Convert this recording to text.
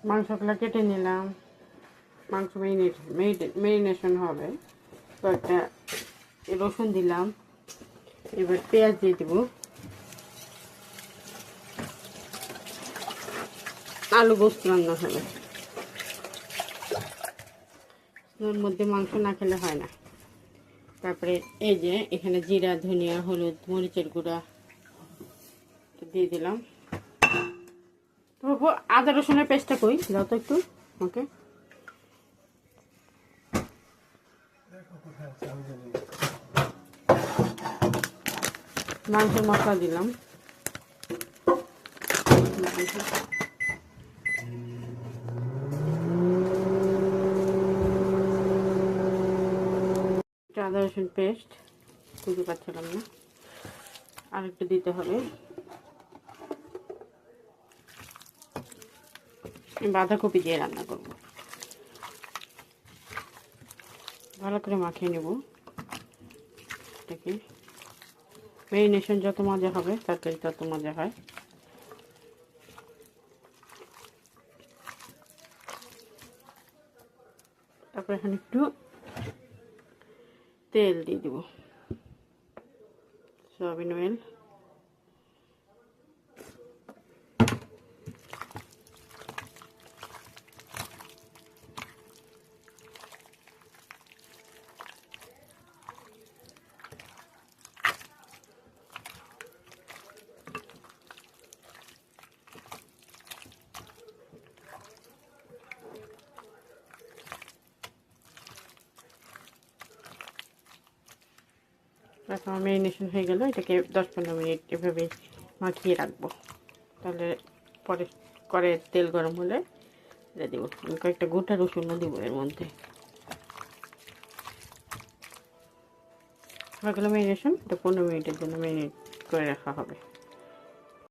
মাংসগুলো কেটে নিলাম। মাংস মেরিনেশন হবে। কয়েকটা রসুন দিলাম। এবার পেঁয়াজ দিয়ে দেব। আলু গোস্ত রান্না হবে। ওর মধ্যে মাংস না খেলে হয় না। তারপরে এই যে এখানে জিরা, ধনিয়া, হলুদ, মরিচের গুঁড়া দিয়ে দিলাম। তো আদা রসুনের পেস্টটা কই দাও তো একটু ওকে। মাংসের মশলা দিলাম। আদা রসুন পেস্ট খুঁজে পাচ্ছিলাম না, আর একটু দিতে হবে। বাঁধাকপি দিয়ে রান্না করব। ভালো করে মাখিয়ে নেব এটাকে। মেরিনেশন যত মজা হবে তরকারি তত মজা হয়। তারপর এখানে একটু তেল দিয়ে দেব, সয়াবিন অয়েল। এখন মেরিনেশন হয়ে গেল। এটাকে 10-15 মিনিট এভাবে মাখিয়ে রাখবো। তাহলে পরে করে তেল গরম হলে এটা দেবো। আমি কয়েকটা গোটা রসুনও দেবো এর মধ্যে। হয়ে গেল মেরিনেশন। এটা 15 মিনিটের জন্য মেরিনেট করে রাখা হবে।